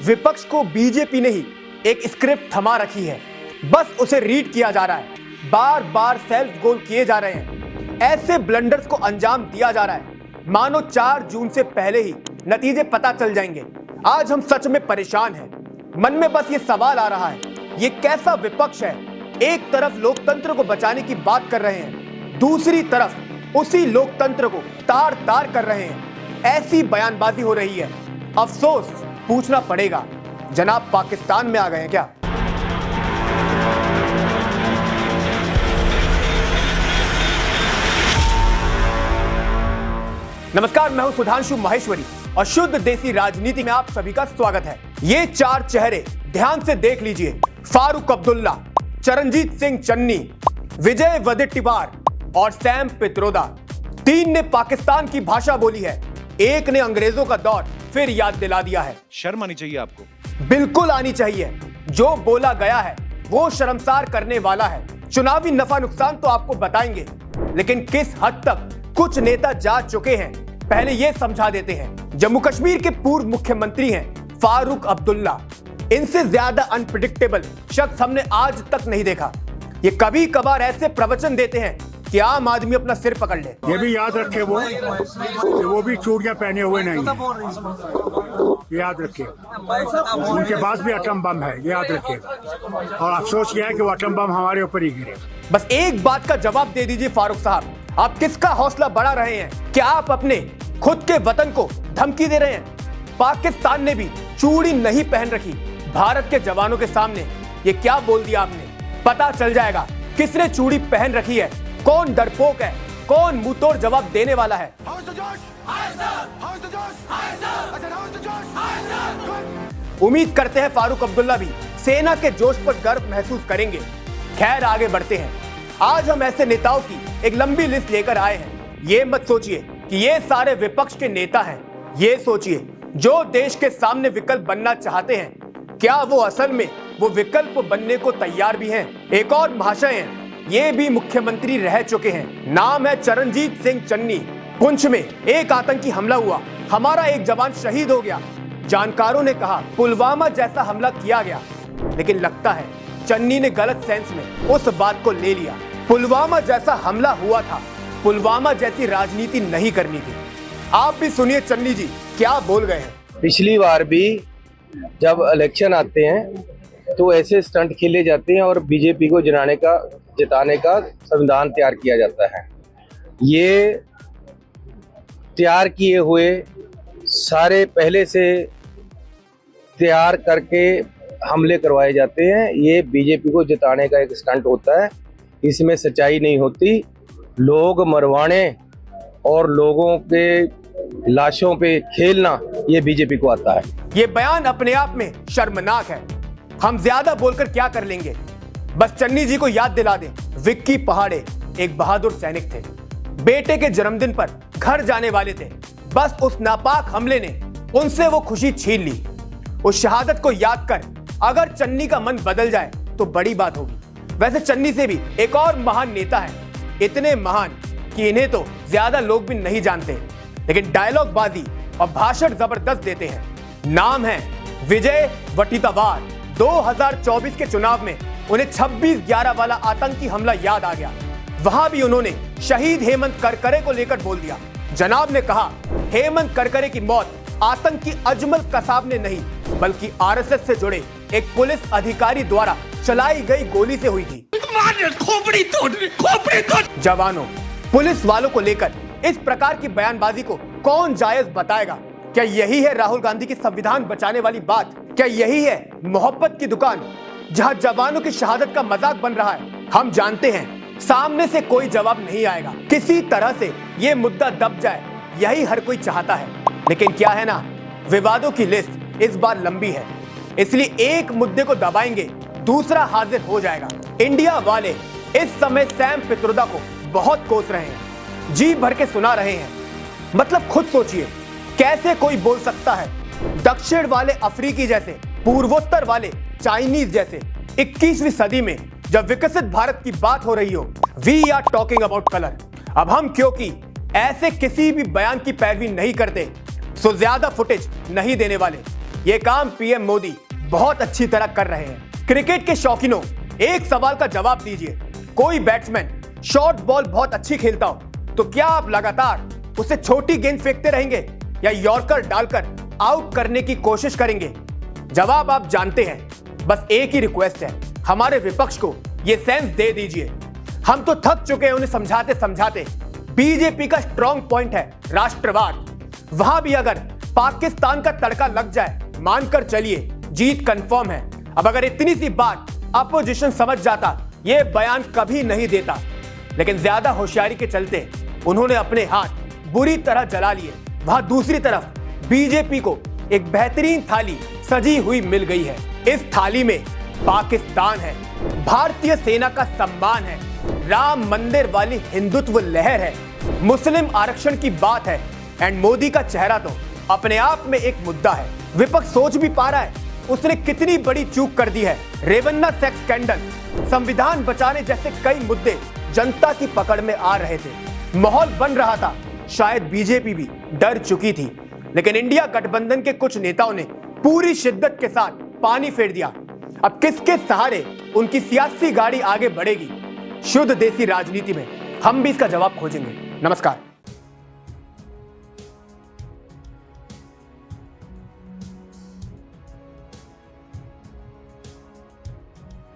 विपक्ष को बीजेपी ने ही एक स्क्रिप्ट थमा रखी है, बस उसे रीड किया जा रहा है, बार बार सेल्फ गोल किए जा रहे हैं, ऐसे ब्लंडर्स को अंजाम दिया जा रहा है मानो 4 जून से पहले ही नतीजे पता चल जाएंगे। आज हम सच में परेशान हैं। मन में बस ये सवाल आ रहा है, ये कैसा विपक्ष है? एक तरफ लोकतंत्र को बचाने की बात कर रहे हैं, दूसरी तरफ उसी लोकतंत्र को तार तार कर रहे हैं। ऐसी बयानबाजी हो रही है। अफसोस, पूछना पड़ेगा, जनाब पाकिस्तान में आ गए हैं क्या? नमस्कार, मैं हूं सुधांशु माहेश्वरी और शुद्ध देसी राजनीति में आप सभी का स्वागत है। ये 4 चेहरे ध्यान से देख लीजिए। फारूक अब्दुल्ला, चरणजीत सिंह चन्नी, विजय वडेट्टीवार और सैम पित्रोदा। 3 ने पाकिस्तान की भाषा बोली है, एक ने अंग्रेजों का दौर फिर याद दिला दिया है। शर्म आनी चाहिए आपको। बिल्कुल आनी चाहिए। जो बोला गया है वो शर्मसार करने वाला है। चुनावी नफा नुकसान तो आपको बताएंगे, लेकिन किस हद तक कुछ नेता जा चुके हैं पहले ये समझा देते हैं। जम्मू कश्मीर के पूर्व मुख्यमंत्री हैं फारूक अब्दुल्ला। इनसे ज्यादा अनप्रिडिक्टेबल शख्स हमने आज तक नहीं देखा। ये कभी कभार ऐसे प्रवचन देते हैं कि आम आदमी अपना सिर पकड़ ले। ये भी याद रखे वो भी चूड़ियां पहने हुए नहीं है, ये याद रखे। उनके पास भी एटम बम है, ये याद रखिएगा। और अफसोस यह है कि वो एटम बम हमारे ऊपर ही गिरे। बस एक बात का जवाब दे दीजिए फारूक साहब, आप किसका हौसला बढ़ा रहे हैं? क्या आप अपने खुद के वतन को धमकी दे रहे हैं? पाकिस्तान ने भी चूड़ी नहीं पहन रखी। भारत के जवानों के सामने ये क्या बोल दिया आपने? पता चल जाएगा किसने चूड़ी पहन रखी है, कौन डरपोक है, कौन मुंहतोड़ जवाब देने वाला है। उम्मीद करते हैं फारूक अब्दुल्ला भी सेना के जोश पर गर्व महसूस करेंगे। खैर, आगे बढ़ते हैं। आज हम ऐसे नेताओं की एक लंबी लिस्ट लेकर आए हैं। ये मत सोचिए कि ये सारे विपक्ष के नेता हैं। ये सोचिए जो देश के सामने विकल्प बनना चाहते हैं, क्या वो असल में वो विकल्प बनने को तैयार भी हैं? एक और महाशय हैं, ये भी मुख्यमंत्री रह चुके हैं। नाम है चरणजीत सिंह चन्नी। पुंछ में एक आतंकी हमला हुआ, हमारा एक जवान शहीद हो गया। जानकारों ने कहा पुलवामा जैसा हमला किया गया, लेकिन लगता है चन्नी ने गलत सेंस में उस बात को ले लिया। पुलवामा जैसा हमला हुआ था, पुलवामा जैसी राजनीति नहीं करनी थी। आप भी सुनिए चन्नी जी क्या बोल गए हैं। पिछली बार भी जब इलेक्शन आते हैं तो ऐसे स्टंट खेले जाते हैं और बीजेपी को जिताने का संविधान तैयार किया जाता है। ये तैयार किए हुए सारे पहले से तैयार करके हमले करवाए जाते हैं। ये बीजेपी को जिताने का एक स्टंट होता है, इसमें सच्चाई नहीं होती। लोग मरवाने और लोगों के लाशों पे खेलना ये बीजेपी को आता है। ये बयान अपने आप में शर्मनाक है। हम ज्यादा बोलकर क्या कर लेंगे? बस चन्नी जी को याद दिला दें, विक्की पहाड़े एक बहादुर सैनिक थे। बेटे के जन्मदिन पर घर जाने वाले थे, बस उस नापाक हमले ने उनसे वो खुशी छीन ली। उस शहादत को याद कर अगर चन्नी का मन बदल जाए तो बड़ी बात होगी। वैसे चन्नी से भी एक और महान नेता है, इतने महान कि इन्हें तो ज्यादा लोग भी नहीं जानते, लेकिन डायलॉग बाजी और भाषण जबरदस्त देते हैं। नाम है विजय वडेट्टीवार। 2024 के चुनाव में उन्हें 26/11 वाला आतंकी हमला याद आ गया। वहां भी उन्होंने शहीद हेमंत करकरे को लेकर बोल दिया। जनाब ने कहा हेमंत करकरे की मौत आतंकी अजमल कसाब ने नहीं, बल्कि आरएसएस से जुड़े एक पुलिस अधिकारी द्वारा चलाई गई गोली से हुई थी। खोपड़ी तोड़। जवानों, पुलिस वालों को लेकर इस प्रकार की बयानबाजी को कौन जायज बताएगा? क्या यही है राहुल गांधी की संविधान बचाने वाली बात? क्या यही है मोहब्बत की दुकान जहां जवानों की शहादत का मजाक बन रहा है? हम जानते हैं सामने से कोई जवाब नहीं आएगा, किसी तरह से ये मुद्दा दब जाए, यही हर कोई चाहता है। लेकिन क्या है ना, विवादों की लिस्ट इस बार लंबी है, इसलिए एक मुद्दे को दबाएंगे दूसरा हाजिर हो जाएगा। इंडिया वाले इस समय सैम पित्रोदा को बहुत कोस रहे हैं, जी भर के सुना रहे हैं। मतलब खुद सोचिए, कैसे कोई बोल सकता है दक्षिण वाले अफ्रीकी जैसे, पूर्वोत्तर वाले चाइनीज जैसे 21वीं सदी में जब विकसित भारत की बात हो रही हो, we are talking about colour. अब हम क्योंकि ऐसे किसी भी बयान की पैरवी नहीं करते, सो ज्यादा फुटेज नहीं देने वाले। ये काम पीएम मोदी बहुत अच्छी तरह कर रहे हैं। क्रिकेट के शौकीनों, एक सवाल का जवाब दीजिए। कोई बैट्समैन शॉर्ट बॉल बहुत अच्छी खेलता हो तो क्या आप लगातार उसे छोटी गेंद फेंकते रहेंगे या यॉर्कर डालकर आउट करने की कोशिश करेंगे? जवाब आप जानते हैं। बस एक ही रिक्वेस्ट है, हमारे विपक्ष को यह सेंस दे दीजिए। हम तो थक चुके हैं उन्हें समझाते समझाते। बीजेपी का स्ट्रॉन्ग पॉइंट है राष्ट्रवाद। वहां भी अगर पाकिस्तान का तड़का लग जाए, मानकर चलिए जीत कंफर्म है। अब अगर इतनी सी बात अपोजिशन समझ जाता, यह बयान कभी नहीं देता। लेकिन ज्यादा होशियारी के चलते उन्होंने अपने हाथ बुरी तरह जला लिए। वहां दूसरी तरफ बीजेपी को एक बेहतरीन थाली सजी हुई मिल गई है। इस थाली में पाकिस्तान है, भारतीय सेना का सम्मान है, राम मंदिर वाली हिंदुत्व लहर है, मुस्लिम आरक्षण की बात है एंड मोदी का चेहरा तो अपने आप में एक मुद्दा है। विपक्ष सोच भी पा रहा है उसने कितनी बड़ी चूक कर दी है। रेवन्ना सेक्स स्कैंडल, संविधान बचाने जैसे कई मुद्दे जनता की पकड़ में आ रहे थे। माहौल बन रहा था, शायद बीजेपी भी डर चुकी थी, लेकिन इंडिया गठबंधन के कुछ नेताओं ने पूरी शिद्दत के साथ पानी फेर दिया। अब किसके सहारे उनकी सियासी गाड़ी आगे बढ़ेगी? शुद्ध देसी राजनीति में हम भी इसका जवाब खोजेंगे। नमस्कार।